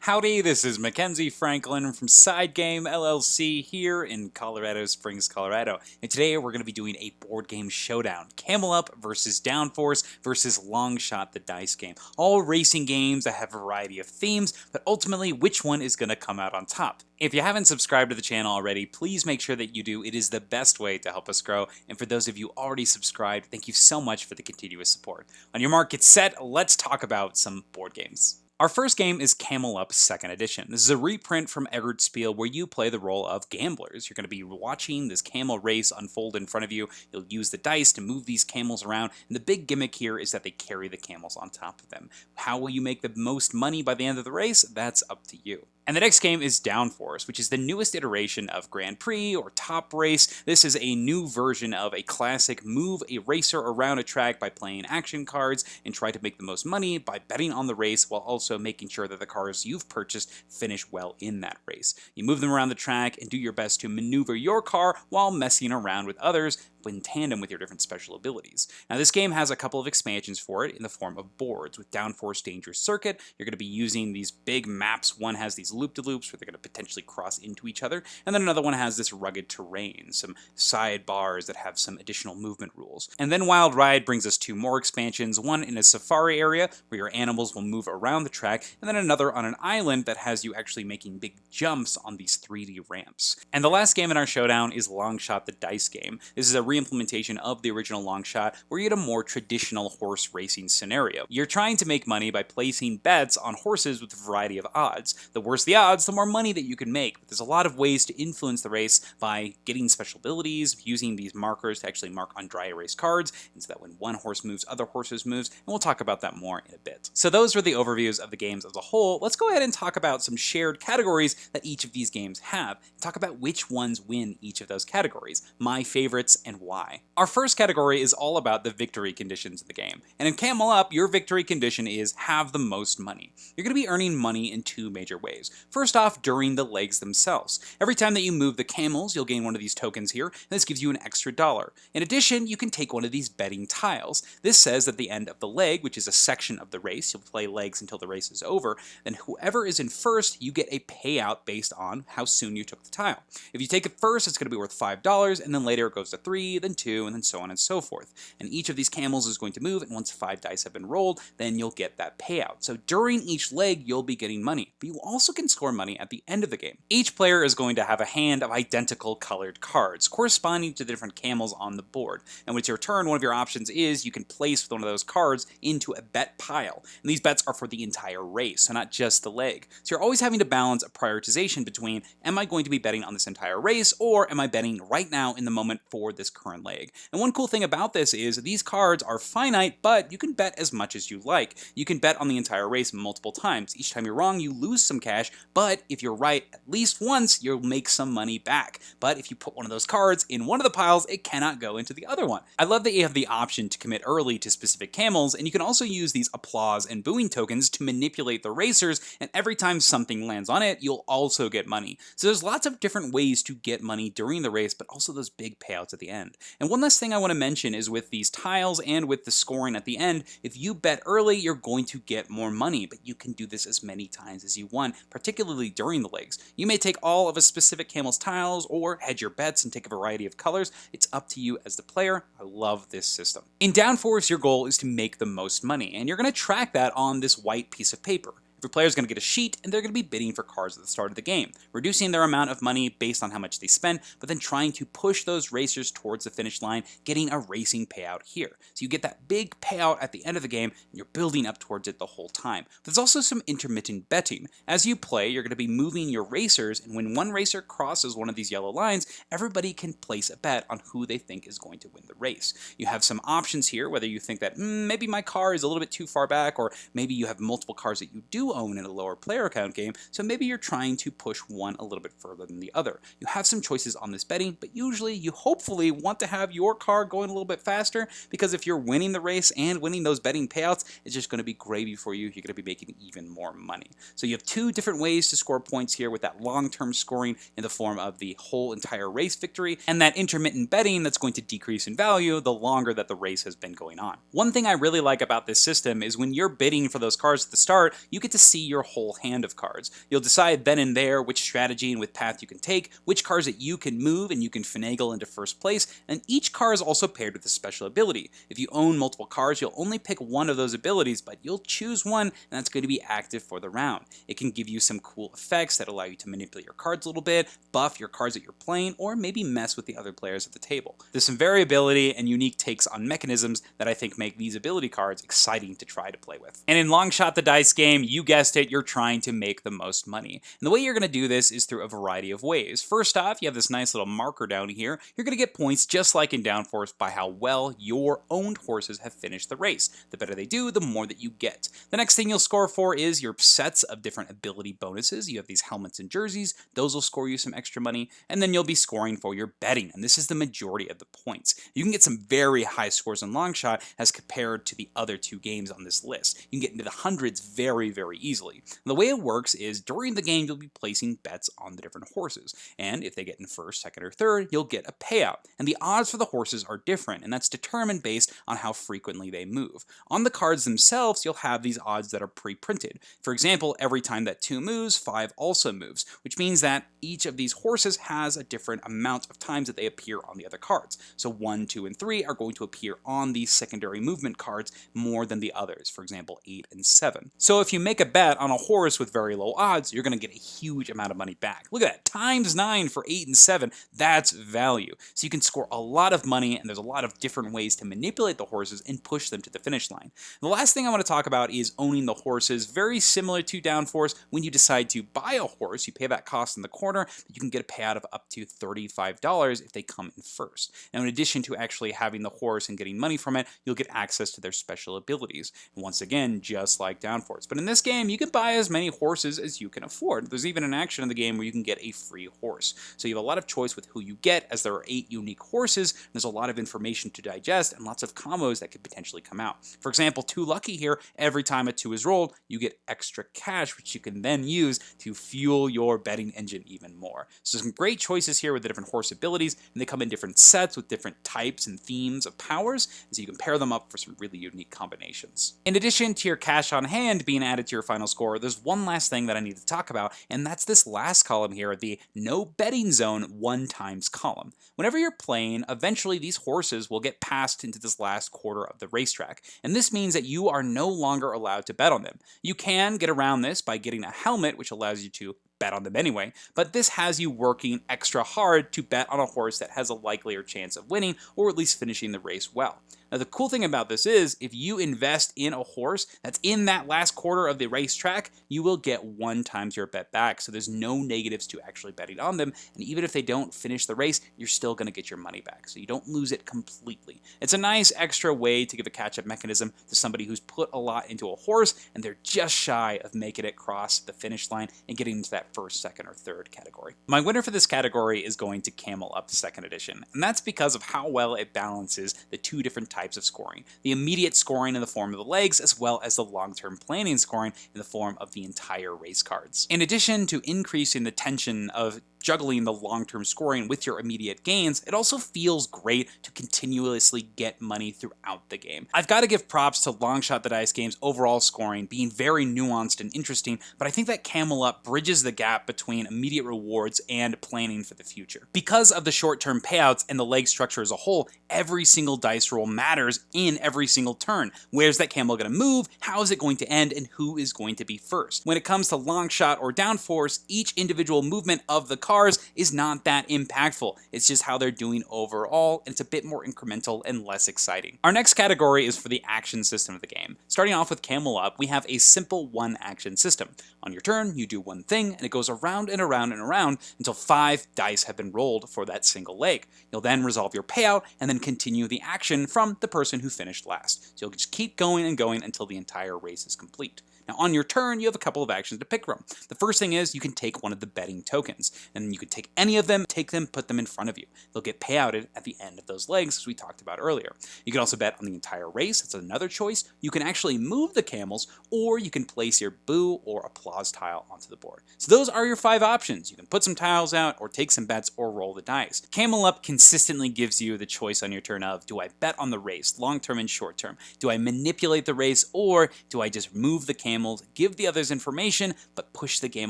Howdy, this is Mackenzie Franklin from SideGame LLC here in Colorado Springs, Colorado. And today we're going to be doing a board game showdown. Camel Up versus Downforce versus Longshot the dice game. All racing games that have a variety of themes, but ultimately which one is going to come out on top? If you haven't subscribed to the channel already, please make sure that you do. It is the best way to help us grow. And for those of you already subscribed, thank you so much for the continuous support. On your mark, get set, let's talk about some board games. Our first game is Camel Up 2nd Edition. This is a reprint from Egert Spiel where you play the role of gamblers. You're going to be watching this camel race unfold in front of you. You'll use the dice to move these camels around, and the big gimmick here is that they carry the camels on top of them. How will you make the most money by the end of the race? That's up to you. And the next game is Downforce, which is the newest iteration of Grand Prix or Top Race. This is a new version of a classic move a racer around a track by playing action cards and try to make the most money by betting on the race while also making sure that the cars you've purchased finish well in that race. You move them around the track and do your best to maneuver your car while messing around with others in tandem with your different special abilities. Now this game has a couple of expansions for it in the form of boards. With Downforce Dangerous Circuit, you're going to be using these big maps. One has these loop-de-loops where they're going to potentially cross into each other, and then another one has this rugged terrain, some sidebars that have some additional movement rules. And then Wild Ride brings us 2 more expansions, one in a safari area where your animals will move around the track, and then another on an island that has you actually making big jumps on these 3D ramps. And the last game in our showdown is Longshot the dice game. This is a implementation of the original Longshot where you get a more traditional horse racing scenario. You're trying to make money by placing bets on horses with a variety of odds. The worse the odds, the more money that you can make. But there's a lot of ways to influence the race by getting special abilities, using these markers to actually mark on dry erase cards, and so that when one horse moves, other horses moves, and we'll talk about that more in a bit. So those were the overviews of the games as a whole. Let's go ahead and talk about some shared categories that each of these games have. Talk about which ones win each of those categories, my favorites, and why. Our first category is all about the victory conditions of the game. And in Camel Up, your victory condition is have the most money. You're going to be earning money in 2 major ways. First off, during the legs themselves. Every time that you move the camels, you'll gain one of these tokens here, and this gives you an extra $1. In addition, you can take one of these betting tiles. This says at the end of the leg, which is a section of the race, you'll play legs until the race is over, then whoever is in first, you get a payout based on how soon you took the tile. If you take it first, it's going to be worth $5, and then later it goes to 3, then 2, and then so on and so forth. And each of these camels is going to move, and once 5 dice have been rolled, then you'll get that payout. So during each leg, you'll be getting money, but you also can score money at the end of the game. Each player is going to have a hand of identical colored cards, corresponding to the different camels on the board. And when it's your turn, one of your options is you can place one of those cards into a bet pile. And these bets are for the entire race, so not just the leg. So you're always having to balance a prioritization between, am I going to be betting on this entire race, or am I betting right now in the moment for this current leg? And one cool thing about this is these cards are finite, but you can bet as much as you like. You can bet on the entire race multiple times. Each time you're wrong, you lose some cash, but if you're right at least once, you'll make some money back. But if you put one of those cards in one of the piles, it cannot go into the other one. I love that you have the option to commit early to specific camels, and you can also use these applause and booing tokens to manipulate the racers, and every time something lands on it, you'll also get money. So there's lots of different ways to get money during the race, but also those big payouts at the end. And one last thing I want to mention is with these tiles and with the scoring at the end, if you bet early, you're going to get more money, but you can do this as many times as you want, particularly during the legs. You may take all of a specific camel's tiles or hedge your bets and take a variety of colors. It's up to you as the player. I love this system. In Downforce, your goal is to make the most money, and you're going to track that on this white piece of paper. Every player is going to get a sheet, and they're going to be bidding for cards at the start of the game, reducing their amount of money based on how much they spend, but then trying to push those racers towards the finish line, getting a racing payout here. So you get that big payout at the end of the game, and you're building up towards it the whole time. But there's also some intermittent betting. As you play, you're going to be moving your racers, and when one racer crosses one of these yellow lines, everybody can place a bet on who they think is going to win the race. You have some options here, whether you think that maybe my car is a little bit too far back, or maybe you have multiple cars that you do own in a lower player count game, so maybe you're trying to push one a little bit further than the other. You have some choices on this betting, but usually you hopefully want to have your car going a little bit faster, because if you're winning the race and winning those betting payouts, it's just going to be gravy for you. You're going to be making even more money. So you have 2 different ways to score points here, with that long-term scoring in the form of the whole entire race victory, and that intermittent betting that's going to decrease in value the longer that the race has been going on. One thing I really like about this system is when you're bidding for those cars at the start, you get to see your whole hand of cards. You'll decide then and there which strategy and which path you can take, which cards that you can move and you can finagle into first place, and each card is also paired with a special ability. If you own multiple cards, you'll only pick one of those abilities, but you'll choose one, and that's going to be active for the round. It can give you some cool effects that allow you to manipulate your cards a little bit, buff your cards that you're playing, or maybe mess with the other players at the table. There's some variability and unique takes on mechanisms that I think make these ability cards exciting to try to play with. And in Long Shot the Dice game, you guessed it, you're trying to make the most money. And the way you're going to do this is through a variety of ways. First off, you have this nice little marker down here. You're going to get points just like in Downforce by how well your owned horses have finished the race. The better they do, the more that you get. The next thing you'll score for is your sets of different ability bonuses. You have these helmets and jerseys. Those will score you some extra money. And then you'll be scoring for your betting. And this is the majority of the points. You can get some very high scores in Long Shot as compared to the other two games on this list. You can get into the hundreds very, very easily. And the way it works is during the game, you'll be placing bets on the different horses. And if they get in first, second, or third, you'll get a payout. And the odds for the horses are different, and that's determined based on how frequently they move. On the cards themselves, you'll have these odds that are pre-printed. For example, every time that 2 moves, 5 also moves, which means that each of these horses has a different amount of times that they appear on the other cards. So 1, 2, and 3 are going to appear on these secondary movement cards more than the others, for example, 8 and 7. So if you make a bet on a horse with very low odds, you're going to get a huge amount of money back. Look at that, times 9 for 8 and 7, that's value. So you can score a lot of money, and there's a lot of different ways to manipulate the horses and push them to the finish line. The last thing I want to talk about is owning the horses. Very similar to Downforce, when you decide to buy a horse, you pay that cost in the corner, but you can get a payout of up to $35 if they come in first. Now, in addition to actually having the horse and getting money from it, you'll get access to their special abilities. And once again, just like Downforce. But in this game, you can buy as many horses as you can afford. There's even an action in the game where you can get a free horse. So you have a lot of choice with who you get, as there are 8 unique horses. There's a lot of information to digest and lots of combos that could potentially come out. For example, 2 lucky here, every time a 2 is rolled, you get extra cash, which you can then use to fuel your betting engine even more. So some great choices here with the different horse abilities, and they come in different sets with different types and themes of powers, so you can pair them up for some really unique combinations. In addition to your cash on hand being added to your final score, there's one last thing that I need to talk about, and that's this last column here, the no betting zone 1 times column. Whenever you're playing, eventually these horses will get passed into this last quarter of the racetrack, and this means that you are no longer allowed to bet on them. You can get around this by getting a helmet, which allows you to bet on them anyway, but this has you working extra hard to bet on a horse that has a likelier chance of winning, or at least finishing the race well. Now, the cool thing about this is, if you invest in a horse that's in that last quarter of the racetrack, you will get 1 times your bet back, so there's no negatives to actually betting on them, and even if they don't finish the race, you're still going to get your money back, so you don't lose it completely. It's a nice extra way to give a catch-up mechanism to somebody who's put a lot into a horse, and they're just shy of making it cross the finish line and getting into that first, second, or third category. My winner for this category is going to Camel Up 2nd Edition, and that's because of how well it balances the 2 different types of scoring. The immediate scoring in the form of the legs, as well as the long-term planning scoring in the form of the entire race cards. In addition to increasing the tension of juggling the long-term scoring with your immediate gains, it also feels great to continuously get money throughout the game. I've got to give props to Long Shot the Dice game's overall scoring being very nuanced and interesting, but I think that Camel Up bridges the gap between immediate rewards and planning for the future. Because of the short-term payouts and the leg structure as a whole, every single dice roll matters in every single turn. Where's that camel going to move? How is it going to end? And who is going to be first? When it comes to Long Shot or Downforce, each individual movement of the cars is not that impactful. It's just how they're doing overall, and it's a bit more incremental and less exciting. Our next category is for the action system of the game. Starting off with Camel Up, we have a simple 1 action system. On your turn, you do one thing, and it goes around and around and around until 5 dice have been rolled for that single leg. You'll then resolve your payout, and then continue the action from the person who finished last. So you'll just keep going and going until the entire race is complete. Now, on your turn, you have a couple of actions to pick from. The first thing is you can take one of the betting tokens, and you can take any of them, take them, put them in front of you. They'll get payouted at the end of those legs, as we talked about earlier. You can also bet on the entire race. That's another choice. You can actually move the camels, or you can place your boo or applause tile onto the board. So those are your 5 options. You can put some tiles out, or take some bets, or roll the dice. Camel Up consistently gives you the choice on your turn of, do I bet on the race, long term and short term? Do I manipulate the race, or do I just move the camel camels, give the others information, but push the game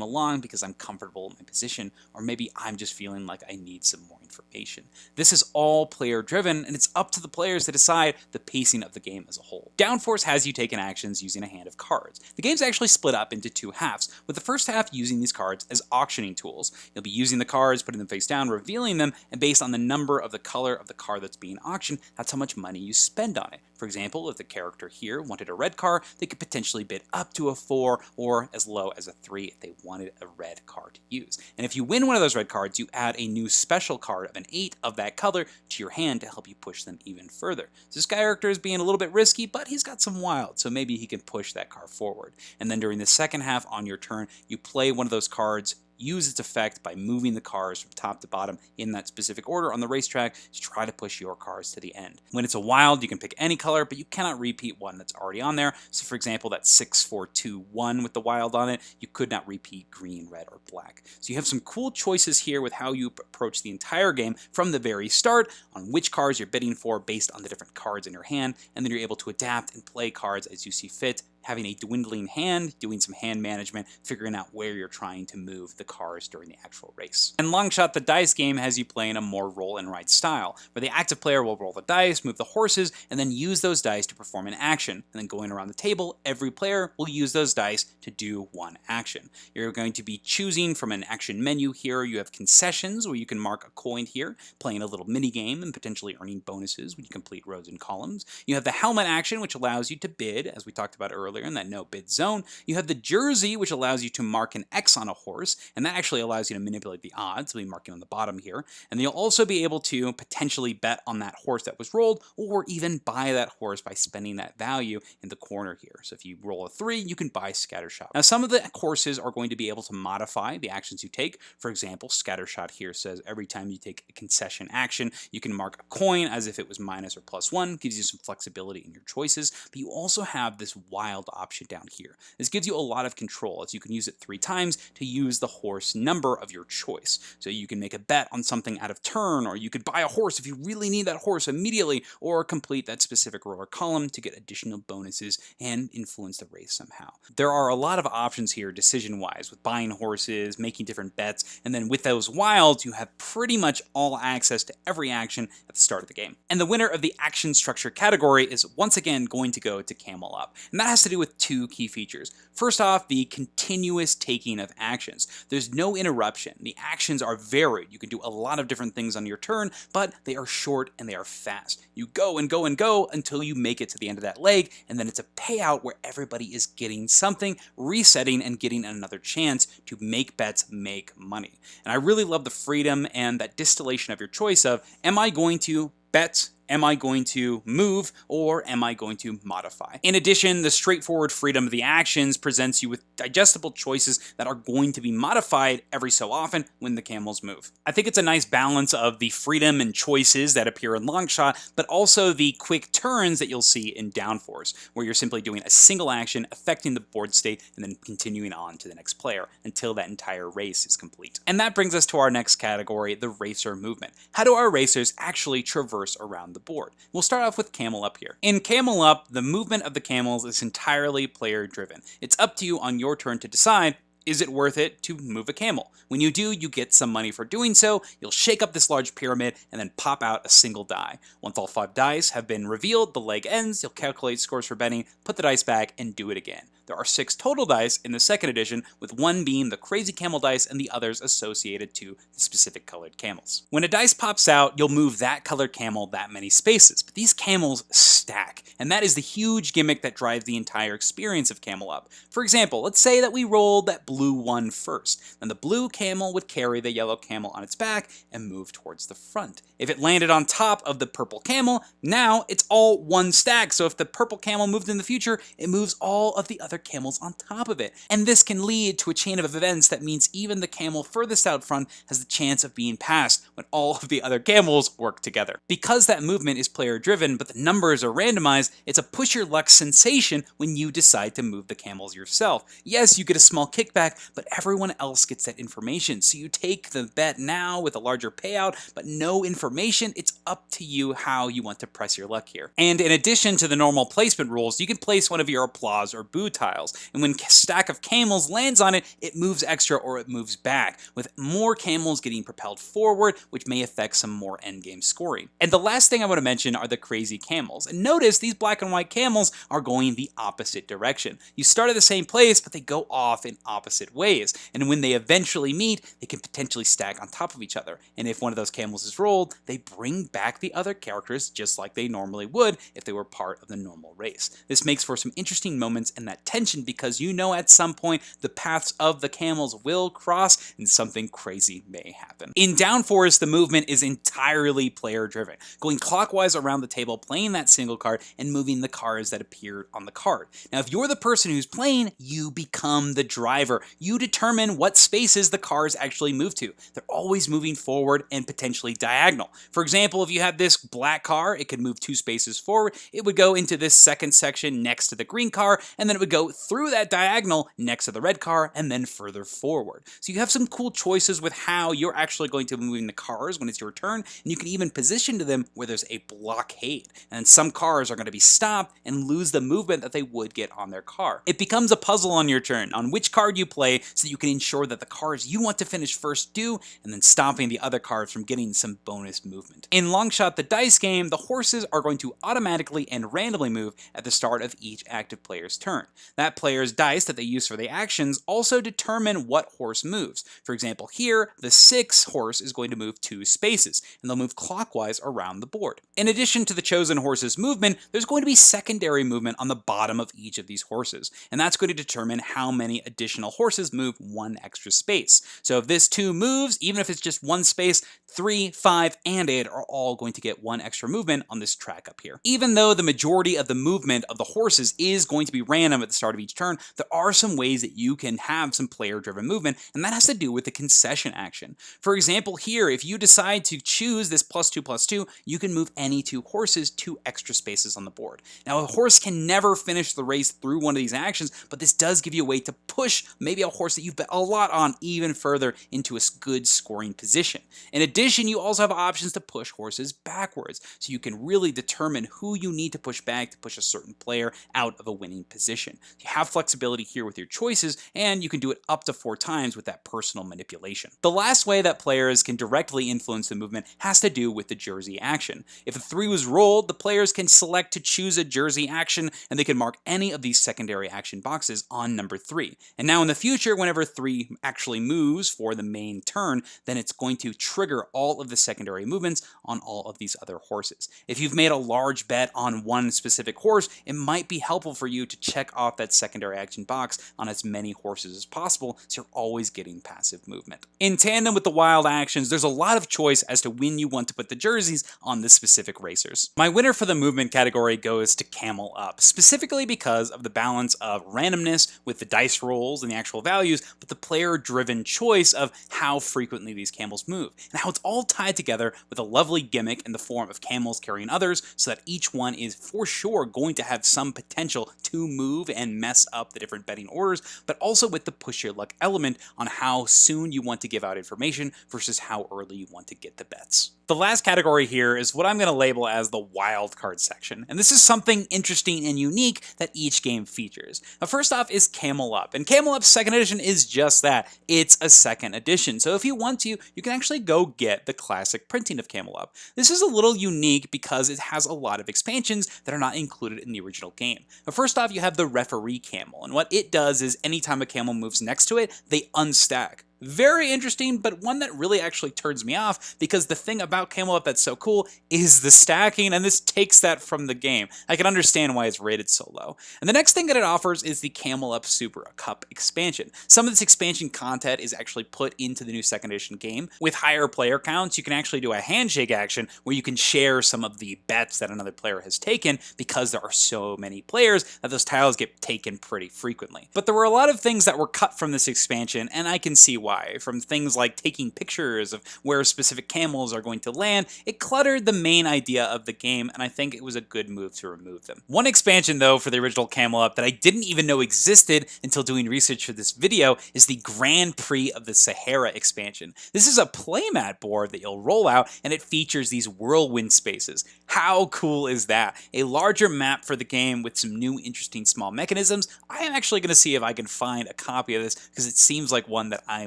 along because I'm comfortable in my position, or maybe I'm just feeling like I need some more information. This is all player driven, and it's up to the players to decide the pacing of the game as a whole. Downforce has you taking actions using a hand of cards. The game's actually split up into two halves, with the first half using these cards as auctioning tools. You'll be using the cards, putting them face down, revealing them, and based on the number of the color of the card that's being auctioned, that's how much money you spend on it. For example, if the character here wanted a red card, they could potentially bid up to a 4 or as low as a 3 if they wanted a red card to use. And if you win one of those red cards, you add a new special card of an 8 of that color to your hand to help you push them even further. So this character is being a little bit risky, but he's got some wild, so maybe he can push that card forward. And then during the second half on your turn, you play one of those cards, use its effect by moving the cars from top to bottom in that specific order on the racetrack to try to push your cars to the end. When it's a wild, you can pick any color, but you cannot repeat one that's already on there. So for example, that 6, 4, 2, 1 with the wild on it, you could not repeat green, red, or black. So you have some cool choices here with how you approach the entire game from the very start on which cards you're bidding for based on the different cards in your hand, and then you're able to adapt and play cards as you see fit, having a dwindling hand, doing some hand management, figuring out where you're trying to move the cars during the actual race. And Longshot, the dice game, has you playing a more roll and ride style, where the active player will roll the dice, move the horses, and then use those dice to perform an action. And then going around the table, every player will use those dice to do one action. You're going to be choosing from an action menu here. You have concessions, where you can mark a coin here, playing a little mini game and potentially earning bonuses when you complete rows and columns. You have the helmet action, which allows you to bid, as we talked about earlier, in that no bid zone. You have the jersey, which allows you to mark an X on a horse, and that actually allows you to manipulate the odds. We'll be marking on the bottom here. And then you'll also be able to potentially bet on that horse that was rolled, or even buy that horse by spending that value in the corner here. So if you roll a 3, you can buy Scattershot. Now some of the horses are going to be able to modify the actions you take. For example, Scattershot here says every time you take a concession action, you can mark a coin as if it was minus or +1, gives you some flexibility in your choices. But you also have this wild option down here. This gives you a lot of control, as you can use it 3 times to use the horse number of your choice. So you can make a bet on something out of turn, or you could buy a horse if you really need that horse immediately, or complete that specific row or column to get additional bonuses and influence the race somehow. There are a lot of options here decision-wise, with buying horses, making different bets, and then with those wilds, you have pretty much all access to every action at the start of the game. And the winner of the action structure category is once again going to go to Camel Up, and that has to do with 2 key features. First off, the continuous taking of actions. There's no interruption. The actions are varied. You can do a lot of different things on your turn, but they are short and they are fast. You go and go and go until you make it to the end of that leg, and then it's a payout where everybody is getting something, resetting, and getting another chance to make bets, make money. And I really love the freedom and that distillation of your choice of, am I going to bet, am I going to move, or am I going to modify? In addition, the straightforward freedom of the actions presents you with digestible choices that are going to be modified every so often when the camels move. I think it's a nice balance of the freedom and choices that appear in Longshot, but also the quick turns that you'll see in Downforce, where you're simply doing a single action, affecting the board state, and then continuing on to the next player until that entire race is complete. And that brings us to our next category, the racer movement. How do our racers actually traverse around the board? We'll start off with Camel Up here. In Camel Up, the movement of the camels is entirely player driven. It's up to you on your turn to decide, is it worth it to move a camel? When you do, you get some money for doing so. You'll shake up this large pyramid and then pop out a single die. Once all 5 dice have been revealed, the leg ends, you'll calculate scores for betting, put the dice back, and do it again. There are 6 total dice in the second edition, with 1 being the crazy camel dice and the others associated to the specific colored camels. When a dice pops out, you'll move that colored camel that many spaces, but these camels stack, and that is the huge gimmick that drives the entire experience of Camel Up. For example, let's say that we rolled that blue one first, then the blue camel would carry the yellow camel on its back and move towards the front. If it landed on top of the purple camel, now it's all one stack, so if the purple camel moved in the future, it moves all of the other camels on top of it. And this can lead to a chain of events that means even the camel furthest out front has the chance of being passed when all of the other camels work together. Because that movement is player driven, but the numbers are randomized, it's a push your luck sensation when you decide to move the camels yourself. Yes, you get a small kickback, but everyone else gets that information. So you take the bet now with a larger payout, but no information. It's up to you how you want to press your luck here. And in addition to the normal placement rules, you can place one of your applause or boo tiles tiles, and when a stack of camels lands on it, it moves extra or it moves back, with more camels getting propelled forward, which may affect some more endgame scoring. And the last thing I want to mention are the crazy camels. And notice these black and white camels are going the opposite direction. You start at the same place, but they go off in opposite ways. And when they eventually meet, they can potentially stack on top of each other. And if one of those camels is rolled, they bring back the other characters just like they normally would if they were part of the normal race. This makes for some interesting moments and that tension because you know at some point the paths of the camels will cross and something crazy may happen. In Downforce, the movement is entirely player driven, going clockwise around the table, playing that single card and moving the cards that appeared on the card. Now, if you're the person who's playing, you become the driver. You determine what spaces the cards actually move to. They're always moving forward and potentially diagonal. For example, if you have this black car, it could move 2 spaces forward. It would go into this second section next to the green car, and then it would go through that diagonal next to the red car, and then further forward. So you have some cool choices with how you're actually going to be moving the cars when it's your turn, and you can even position to them where there's a blockade. And some cars are going to be stopped and lose the movement that they would get on their car. It becomes a puzzle on your turn on which card you play so that you can ensure that the cars you want to finish first do, and then stopping the other cards from getting some bonus movement. In Longshot the Dice game, the horses are going to automatically and randomly move at the start of each active player's turn. That player's dice that they use for the actions also determine what horse moves. For example, here, the 6 horse is going to move 2 spaces, and they'll move clockwise around the board. In addition to the chosen horse's movement, there's going to be secondary movement on the bottom of each of these horses, and that's going to determine how many additional horses move 1 extra space. So if this 2 moves, even if it's just 1 space, 3, 5, and 8 are all going to get 1 extra movement on this track up here. Even though the majority of the movement of the horses is going to be random at the start of each turn, there are some ways that you can have some player-driven movement, and that has to do with the concession action. For example, here, if you decide to choose this +2/+2, you can move any 2 horses 2 extra spaces on the board. Now, a horse can never finish the race through one of these actions, but this does give you a way to push maybe a horse that you've bet a lot on even further into a good scoring position. In addition, you also have options to push horses backwards, so you can really determine who you need to push back to push a certain player out of a winning position. You have flexibility here with your choices, and you can do it up to 4 times with that personal manipulation. The last way that players can directly influence the movement has to do with the jersey action. If a 3 was rolled, the players can select to choose a jersey action, and they can mark any of these secondary action boxes on number 3. And now in the future, whenever 3 actually moves for the main turn, then it's going to trigger all of the secondary movements on all of these other horses. If you've made a large bet on one specific horse, it might be helpful for you to check off that secondary action box on as many horses as possible, so you're always getting passive movement. In tandem with the wild actions, there's a lot of choice as to when you want to put the jerseys on the specific racers. My winner for the movement category goes to Camel Up, specifically because of the balance of randomness with the dice rolls and the actual values, but the player-driven choice of how frequently these camels move, and how it's all tied together with a lovely gimmick in the form of camels carrying others, so that each one is for sure going to have some potential to move and mess up the different betting orders, but also with the push your luck element on how soon you want to give out information versus how early you want to get the bets. The last category here is what I'm going to label as the wild card section, and this is something interesting and unique that each game features. Now, first off is Camel Up, and Camel Up's second edition is just that. It's a second edition, so if you want to, you can actually go get the classic printing of Camel Up. This is a little unique because it has a lot of expansions that are not included in the original game. Now, first off, you have the referee camel, and what it does is anytime a camel moves next to it, they unstack. Very interesting, but one that really actually turns me off, because the thing about Camel Up that's so cool is the stacking, and this takes that from the game. I can understand why it's rated so low. And the next thing that it offers is the Camel Up Super Cup expansion. Some of this expansion content is actually put into the new second edition game. With higher player counts, you can actually do a handshake action where you can share some of the bets that another player has taken, because there are so many players that those tiles get taken pretty frequently. But there were a lot of things that were cut from this expansion, and I can see UI, from things like taking pictures of where specific camels are going to land. It cluttered the main idea of the game, and I think it was a good move to remove them. One expansion, though, for the original Camel Up that I didn't even know existed until doing research for this video is the Grand Prix of the Sahara expansion. This is a playmat board that you'll roll out, and it features these whirlwind spaces. How cool is that? A larger map for the game with some new interesting small mechanisms. I am actually going to see if I can find a copy of this because it seems like one that I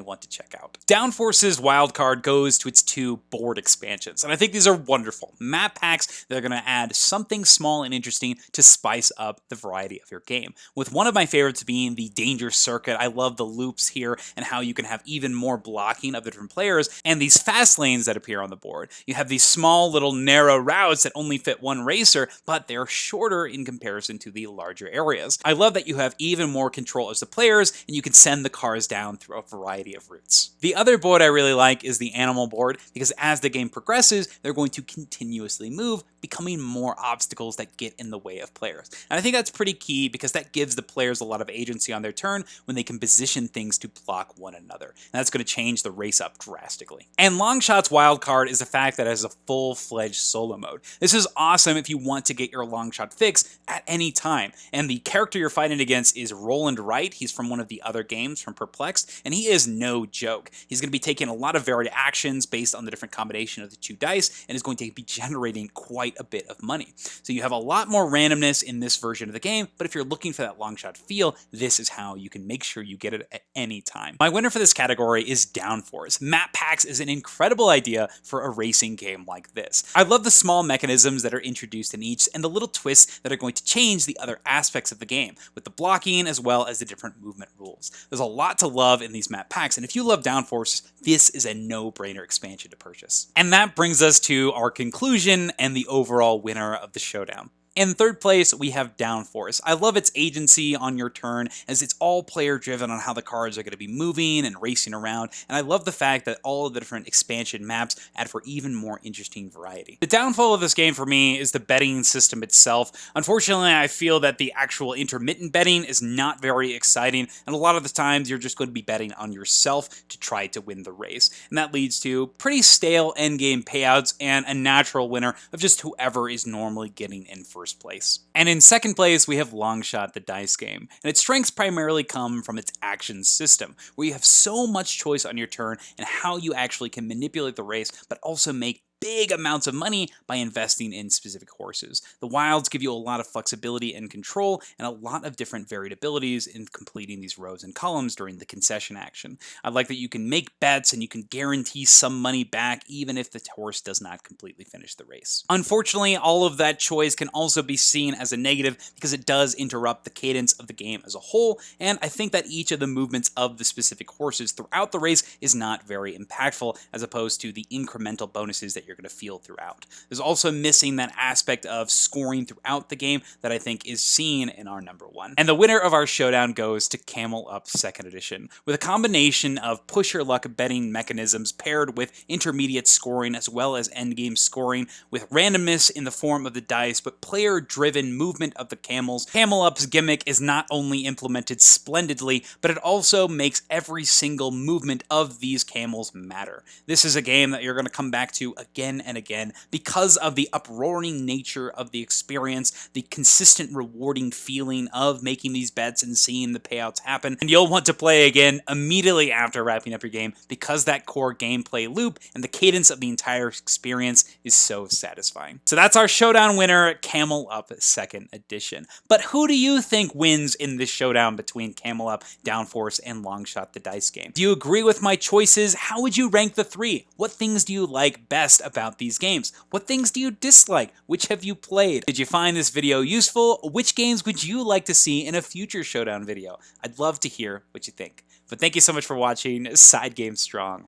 want to check out. Downforce's wildcard goes to its 2 board expansions, and I think these are wonderful. Map packs that are going to add something small and interesting to spice up the variety of your game. With one of my favorites being the Danger Circuit. I love the loops here and how you can have even more blocking of the different players, and these fast lanes that appear on the board. You have these small little narrow routes that only fit one racer, but they're shorter in comparison to the larger areas. I love that you have even more control as the players, and you can send the cars down through a variety of routes. The other board I really like is the animal board, because as the game progresses, they're going to continuously move, becoming more obstacles that get in the way of players. And I think that's pretty key because that gives the players a lot of agency on their turn when they can position things to block one another. And that's going to change the race up drastically. And Longshot's wildcard is the fact that it has a full-fledged solo mode. This is awesome if you want to get your Longshot fix at any time. And the character you're fighting against is Roland Wright. He's from one of the other games from Perplexed, and he is no joke. He's going to be taking a lot of varied actions based on the different combination of the 2 dice, and is going to be generating quite a bit of money. So you have a lot more randomness in this version of the game, but if you're looking for that Longshot feel, this is how you can make sure you get it at any time. My winner for this category is Downforce. Map packs is an incredible idea for a racing game like this. I love the small mechanisms that are introduced in each and the little twists that are going to change the other aspects of the game, with the blocking as well as the different movement rules. There's a lot to love in these map packs, and if you love Downforce, this is a no-brainer expansion to purchase. And that brings us to our conclusion and the overall winner of the Showdown. In third place, we have Downforce. I love its agency on your turn, as it's all player driven on how the cards are going to be moving and racing around, and I love the fact that all of the different expansion maps add for even more interesting variety. The downfall of this game for me is the betting system itself. Unfortunately, I feel that the actual intermittent betting is not very exciting, and a lot of the times you're just going to be betting on yourself to try to win the race, and that leads to pretty stale endgame payouts and a natural winner of just whoever is normally getting in first place. And in second place, we have Longshot, the dice game, and its strengths primarily come from its action system, where you have so much choice on your turn and how you actually can manipulate the race, but also make big amounts of money by investing in specific horses. The wilds give you a lot of flexibility and control, and a lot of different varied abilities in completing these rows and columns during the concession action. I like that you can make bets and you can guarantee some money back even if the horse does not completely finish the race. Unfortunately, all of that choice can also be seen as a negative because it does interrupt the cadence of the game as a whole, and I think that each of the movements of the specific horses throughout the race is not very impactful, as opposed to the incremental bonuses that you're going to feel throughout. There's also missing that aspect of scoring throughout the game that I think is seen in our number one. And the winner of our Showdown goes to Camel Up 2nd Edition. With a combination of push your luck betting mechanisms paired with intermediate scoring as well as endgame scoring, with randomness in the form of the dice but player-driven movement of the camels, Camel Up's gimmick is not only implemented splendidly, but it also makes every single movement of these camels matter. This is a game that you're going to come back to again and again because of the uproaring nature of the experience, the consistent rewarding feeling of making these bets and seeing the payouts happen, and you'll want to play again immediately after wrapping up your game because that core gameplay loop and the cadence of the entire experience is so satisfying. So that's our Showdown winner, Camel Up 2nd Edition. But who do you think wins in this showdown between Camel Up, Downforce, and Longshot, the dice game? Do you agree with my choices? How would you rank the 3? What things do you like best about these games? What things do you dislike? Which have you played? Did you find this video useful? Which games would you like to see in a future Showdown video? I'd love to hear what you think. But thank you so much for watching SideGame Strong.